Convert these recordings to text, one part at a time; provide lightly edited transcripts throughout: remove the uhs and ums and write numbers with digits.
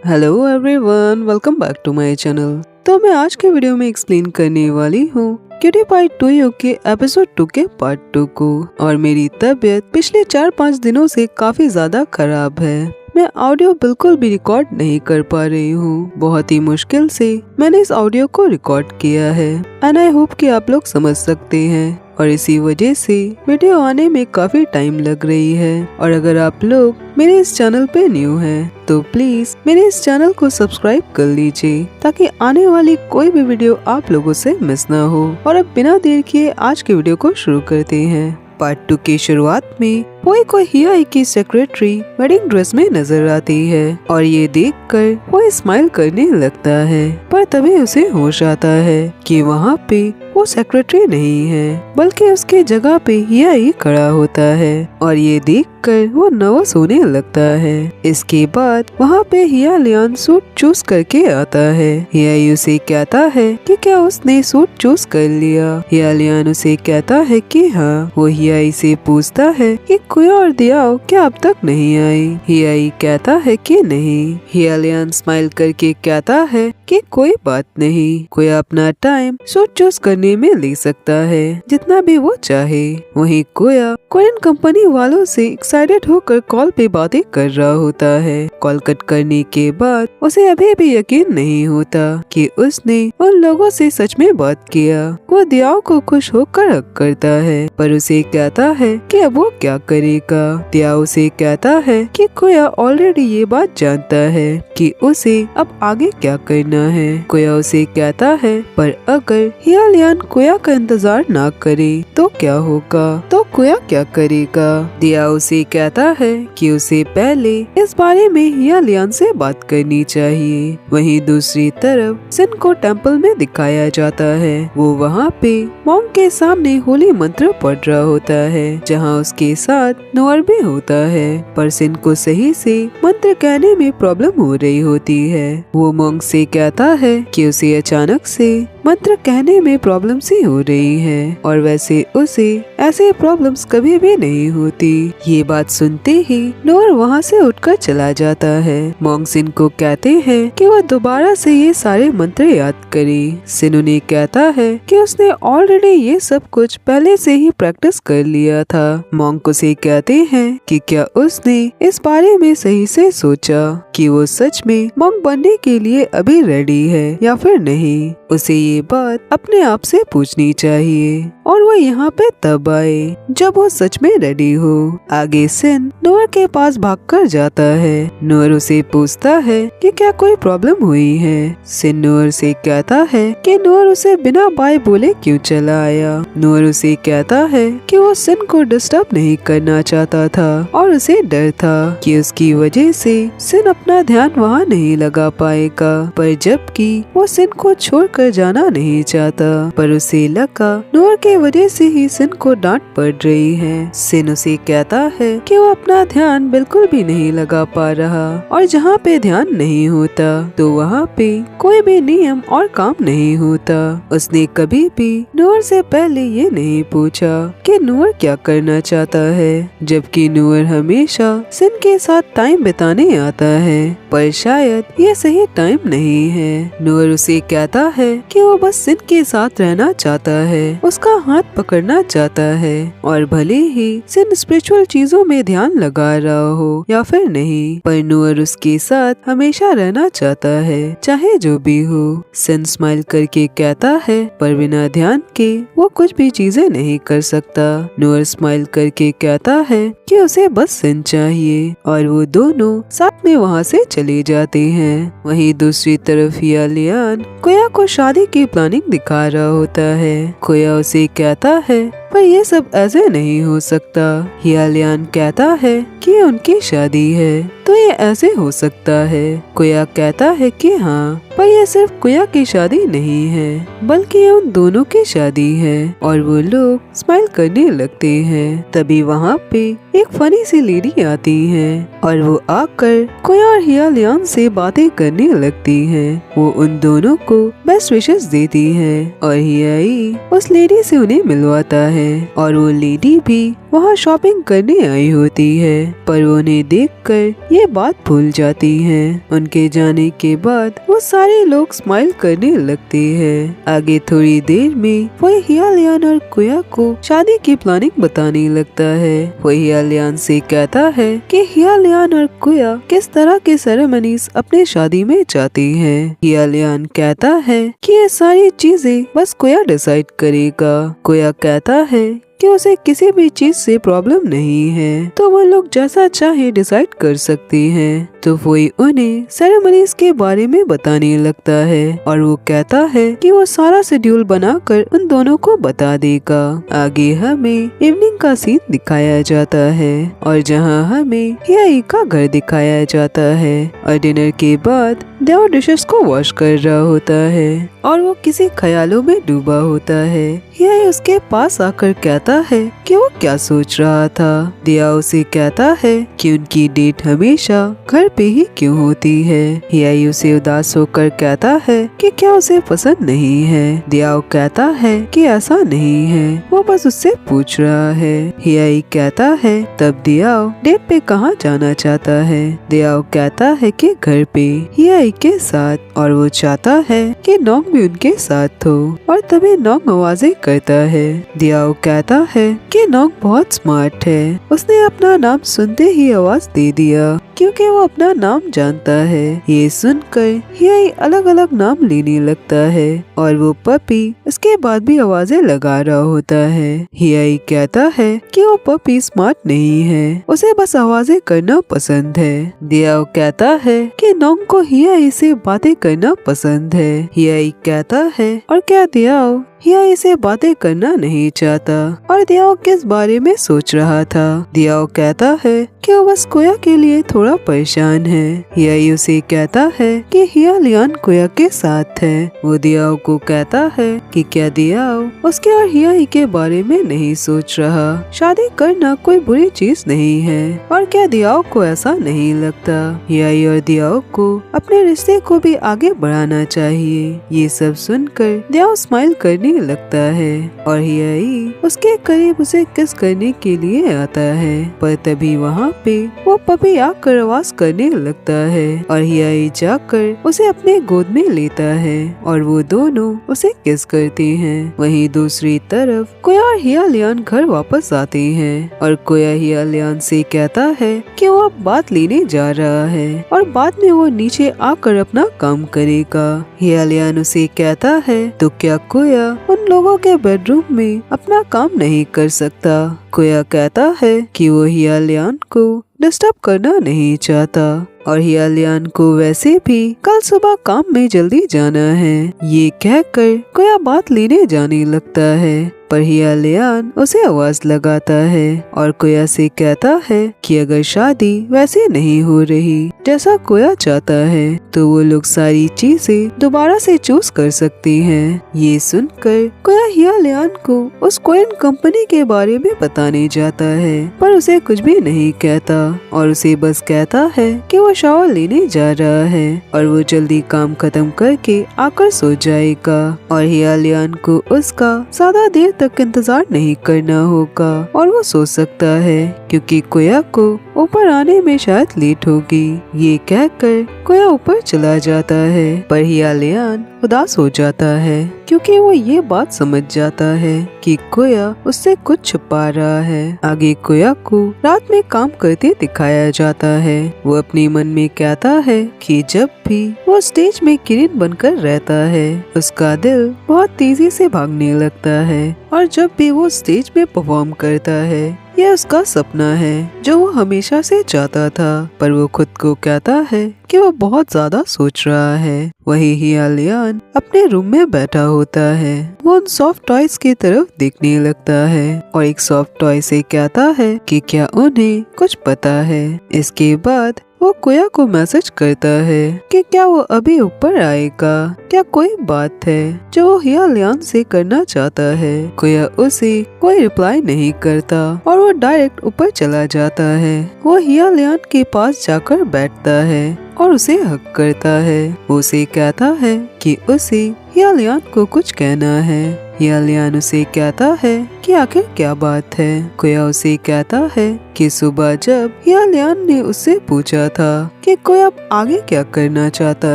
Hello everyone, welcome back to my channel. तो मैं आज के वीडियो में एक्सप्लेन करने वाली हूँ क्यूटी पाई 2 के एपिसोड 2 के पार्ट 2 को। और मेरी तबीयत पिछले 4-5 दिनों से काफी ज्यादा खराब है। मैं ऑडियो बिल्कुल भी रिकॉर्ड नहीं कर पा रही हूँ। बहुत ही मुश्किल से मैंने इस ऑडियो को रिकॉर्ड किया है एंड आई होप कि आप लोग समझ सकते हैं। और इसी वजह से वीडियो आने में काफी टाइम लग रही है। और अगर आप लोग मेरे इस चैनल पे न्यू हैं तो प्लीज मेरे इस चैनल को सब्सक्राइब कर लीजिए ताकि आने वाली कोई भी वीडियो आप लोगों से मिस ना हो। और अब बिना देर किए आज के वीडियो को शुरू करते हैं। पार्ट 2 की शुरुआत में को हियाई की सेक्रेटरी वेडिंग ड्रेस में नजर आती है और ये देखकर वो स्माइल करने लगता है। पर तभी उसे होश आता है कि वहाँ पे वो सेक्रेटरी नहीं है बल्कि उसके जगह पे हियाई खड़ा होता है। और ये देखकर वो नर्वस होने लगता है। इसके बाद वहाँ पे हिया लियान सूट चूज करके आता है। हियाई उसे कहता है कि क्या उसने सूट चूज कर लिया। हिया लियान उसे कहता है कि हाँ। वो हियाई से पूछता है कि कोया और दियाओ क्या अब तक नहीं आई। हियाई कहता है कि नहीं। हिया लियान स्माइल करके कहता है कि कोई बात नहीं, कोया अपना टाइम सूट चूज करने में ले सकता है जितना भी वो चाहे। वहीं कोया कोरियन कंपनी वालों से एक्साइटेड होकर कॉल पे बातें कर रहा होता है। कॉल कट करने के बाद उसे अभी भी यकीन नहीं होता कि उसने उन लोगों से सच में बात किया। वो दियाओ को खुश होकर हक करता है पर उसे कहता है कि अब वो क्या करेगा। दियाओ उसे कहता है कि कोया ऑलरेडी ये बात जानता है कि उसे अब आगे क्या करना है। कोया उसे कहता है पर अगर हिया लियान कोया का इंतजार ना करे तो क्या होगा, तो कोया क्या करेगा। दिया उसे कहता है कि उसे पहले इस बारे में हिया लियान से बात करनी चाहिए। वहीं दूसरी तरफ सिन को टेम्पल में दिखाया जाता है। वो वहाँ पे मॉन्क के सामने होली मंत्र पढ़ रहा होता है जहाँ उसके साथ नोअर भी होता है। पर सिन को सही से मंत्र कहने में प्रॉब्लम हो रही होती है। वो मॉन्क से कहता है कि उसे अचानक से मंत्र कहने में प्रॉब्लम सी हो रही है और वैसे उसे ऐसे प्रॉब्लम्स कभी भी नहीं होती। ये बात सुनते ही नोर वहाँ से उठकर चला जाता है। मॉन्क सिन को कहते हैं कि वह दोबारा से ये सारे मंत्र याद करे। सिन उन्हें कहता है कि उसने ऑलरेडी ये सब कुछ पहले से ही प्रैक्टिस कर लिया था। मॉन्क उसे कहते हैं कि क्या उसने इस बारे में सही से सोचा कि वो सच में मॉन्क बनने के लिए अभी रेडी है या फिर नहीं। उसे ये बात अपने आप से पूछनी चाहिए और वो यहाँ पे तब आए जब वो सच में रेडी हो। आगे सिन नोर के पास भागकर जाता है। नोर उसे पूछता है कि क्या कोई प्रॉब्लम हुई है। सिन नोर से कहता है कि नोर उसे बिना बाय बोले क्यों चला आया। नोर उसे कहता है कि वो सिन को डिस्टर्ब नहीं करना चाहता था और उसे डर था कि उसकी वजह से सिन अपना ध्यान वहाँ नहीं लगा पाएगा। पर जबकि वो सिन को छोड़कर जाना नहीं चाहता पर उसे लगा नोर के वजह से ही सिन को डांट पड़ रही है। सिन उसे कहता है कि वो अपना ध्यान बिल्कुल भी नहीं लगा पा रहा और जहाँ पे ध्यान नहीं होता तो वहाँ पे कोई भी नियम और काम नहीं होता। उसने कभी भी नोर से पहले ये नहीं पूछा कि नोर क्या करना चाहता है जबकि नोर हमेशा सिन के साथ टाइम बिताने आता है पर शायद ये सही टाइम नहीं है। नोर उसे कहता है कि वो बस सिन के साथ रहना चाहता है, उसका हाथ पकड़ना चाहता है और भले ही सिन स्पिरिचुअल चीजों में ध्यान लगा रहा हो या फिर नहीं पर नोर उसके साथ हमेशा रहना चाहता है चाहे जो भी हो। सिन स्माइल करके कहता है पर बिना ध्यान के वो कुछ भी चीजें नहीं कर सकता। नोर स्माइल करके कहता है कि उसे बस सिन चाहिए और वो दोनों साथ में वहाँ से चले जाते हैं। वहीं दूसरी तरफ हिया लियान कोया को शादी की प्लानिंग दिखा रहा होता है। कोया उसे कहता है पर ये सब ऐसे नहीं हो सकता। हिया लियान कहता है कि उनकी शादी है तो ये ऐसे हो सकता है। कोया कहता है कि हाँ पर यह सिर्फ कोया की शादी नहीं है बल्कि ये उन दोनों की शादी है और वो लोग स्माइल करने लगते हैं। तभी वहाँ पे एक फनी सी लेडी आती है और वो आकर कोया और हिया लियान से बातें करने लगती है। वो उन दोनों को बेस्ट विशेस देती है और हियाई उस लेडी से उन्हें मिलवाता है। है और वो लेडी भी वहाँ शॉपिंग करने आई होती है, पर वो उन्हें देखकर ये बात भूल जाती है। उनके जाने के बाद वो सारे लोग स्माइल करने लगते हैं। आगे थोड़ी देर में वो हियालियान और कुया को शादी की प्लानिंग बताने लगता है। वो हियालियान से कहता है कि हियालियान और कुया किस तरह के सेरेमनीज अपने शादी में चाहती हैं। हियालियान कहता है कि ये सारी चीजें बस कुया डिसाइड करेगा। कुया कहता है कि उसे किसी भी चीज से प्रॉब्लम नहीं है, तो वो लोग जैसा चाहे डिसाइड कर सकती हैं। तो वही उन्हें सेरेमनीज के बारे में बताने लगता है और वो कहता है कि वो सारा शेड्यूल बनाकर उन दोनों को बता देगा। आगे हमें इवनिंग का सीन दिखाया जाता है और जहाँ हमें हियाई का घर दिखाया जाता है और डिनर के बाद देव डिशेस को वॉश कर रहा होता है और वो किसी ख्यालों में डूबा होता है। हियाई उसके पास आकर कहता है कि वो क्या सोच रहा था। दिया उसे कहता है कि उनकी डेट हमेशा घर पे ही क्यों होती है। हियाई उसे उदास होकर कहता है कि क्या उसे पसंद नहीं है। दियाओ कहता है कि ऐसा नहीं है, वो बस उससे पूछ रहा है। हियाई कहता है तब दियाओ डेट पे कहाँ जाना चाहता है। दियाओ कहता है कि घर पे हियाई के साथ, और वो चाहता है कि नोंग भी उनके साथ हो। और तभी नोंग आवाजें करता है। दियाओ कहता है कि नोंग बहुत स्मार्ट है, उसने अपना नाम सुनते ही आवाज दे दिया क्योंकि वो अपना नाम जानता है। ये सुनकर हियाई अलग अलग नाम लेने लगता है और वो पपी इसके बाद भी आवाजें लगा रहा होता है। हियाई कहता है कि वो पपी स्मार्ट नहीं है, उसे बस आवाजें करना पसंद है। दियाओ कहता है कि नोंग को हियाई से बातें करना पसंद है। हियाई कहता है और क्या दियाओ हियाई से बातें करना नहीं चाहता। और दियाओ किस बारे में सोच रहा था। दियाओ कहता है कि वो बस कुया के लिए थोड़ा परेशान है। हियाई उसे कहता है कि हियालियान कुया के साथ है। वो दियाओ को कहता है कि क्या दियाओ उसके और हियाई के बारे में नहीं सोच रहा। शादी करना कोई बुरी चीज नहीं है और क्या दियाओ को ऐसा नहीं लगता। हियाई और दियाओ को अपने रिश्ते को भी आगे बढ़ाना चाहिए। ये सब सुनकर दियाओ स्माइल करने लगता है और हियाई उसके करीब उसे किस करने के लिए आता है, पर तभी वहाँ पे वो पपी आकर आवाज करने लगता है और हियाई जाकर उसे अपने गोद में लेता है और वो दोनों उसे किस करते हैं। वहीं दूसरी तरफ कोया और हियालियान घर वापस आते हैं और कोया हियालियान से कहता है कि वो अब बात लेने जा रहा है और बाद में वो नीचे आकर अपना काम करेगा। हियालियान उसे कहता है तो क्या कोया उन लोगों के बेडरूम में अपना काम नहीं कर सकता। कोया कहता है कि वो हियालियान को डिस्टर्ब करना नहीं चाहता और हियालियान को वैसे भी कल सुबह काम में जल्दी जाना है। ये कहकर कोया बात लेने जाने लगता है, पर हियालियान उसे आवाज लगाता है और कोया से कहता है कि अगर शादी वैसे नहीं हो रही जैसा कोया चाहता है तो वो लोग सारी चीजें दोबारा से चूज कर सकती हैं। ये सुनकर कोया हियालियान को उस कोरियन कंपनी के बारे में बताने जाता है, पर उसे कुछ भी नहीं कहता और उसे बस कहता है कि वो शावर लेने जा रहा है और वो जल्दी काम खत्म करके आकर सो जाएगा और हियालियान को उसका ज्यादा देर तक इंतजार नहीं करना होगा और वो सो सकता है क्योंकि कोया को ऊपर आने में शायद लेट होगी। ये कहकर कोया ऊपर चला जाता है, पर हियालियान उदास हो जाता है क्योंकि वो ये बात समझ जाता है कि कोया उससे कुछ छुपा रहा है। आगे कोया को रात में काम करते दिखाया जाता है। वो अपने मन में कहता है कि जब भी वो स्टेज में किरण बनकर रहता है उसका दिल बहुत तेजी से भागने लगता है और जब भी वो स्टेज में परफॉर्म करता है यह उसका सपना है जो वो हमेशा से चाहता था, पर वो खुद को कहता है कि वो बहुत ज्यादा सोच रहा है। वही हियालियान अपने रूम में बैठा होता है। वो उन सॉफ्ट टॉयज की तरफ देखने लगता है और एक सॉफ्ट टॉय से कहता है कि क्या उन्हें कुछ पता है। इसके बाद वो कोया को मैसेज करता है कि क्या वो अभी ऊपर आएगा, क्या कोई बात है जो वो हियालियान से करना चाहता है। कोया उसे कोई रिप्लाई नहीं करता और वो डायरेक्ट ऊपर चला जाता है। वो हियालियान के पास जाकर बैठता है और उसे हक करता है। वो उसे कहता है कि उसे हियालियान को कुछ कहना है। हियालियान उसे कहता है कि आखिर क्या बात है। कोया उसे कहता है कि सुबह जब हियालियान ने उससे पूछा था कि कोया आगे क्या करना चाहता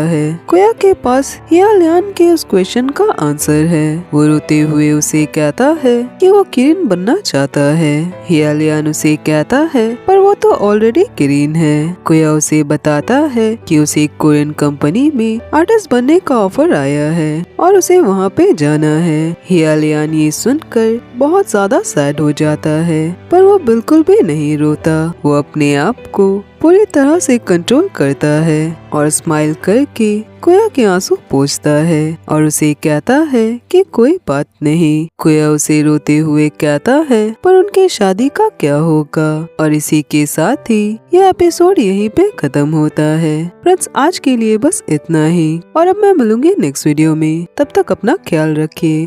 है, कोया के पास हियालियान के उस क्वेश्चन का आंसर है। वो रोते हुए उसे कहता है कि वो किरिन बनना चाहता है। हियालियान उसे कहता है पर वो तो ऑलरेडी किरिन है। कोया उसे बताता है कि उसे कोरियन कंपनी में आर्टिस्ट बनने का ऑफर आया है और उसे वहाँ पे जाना है। हियालियान ये सुनकर बहुत ज्यादा सैड हो जाता है, पर वो बिल्कुल भी नहीं रोता। वो अपने आप को पूरी तरह से कंट्रोल करता है और स्माइल करके कोया के आंसू पोंछता है और उसे कहता है कि कोई बात नहीं। कोया उसे रोते हुए कहता है पर उनकी शादी का क्या होगा। और इसी के साथ ही यह एपिसोड यहीं पे खत्म होता है। फ्रेंड्स, आज के लिए बस इतना ही और अब मैं मिलूंगी नेक्स्ट वीडियो में। तब तक अपना ख्याल रखिए।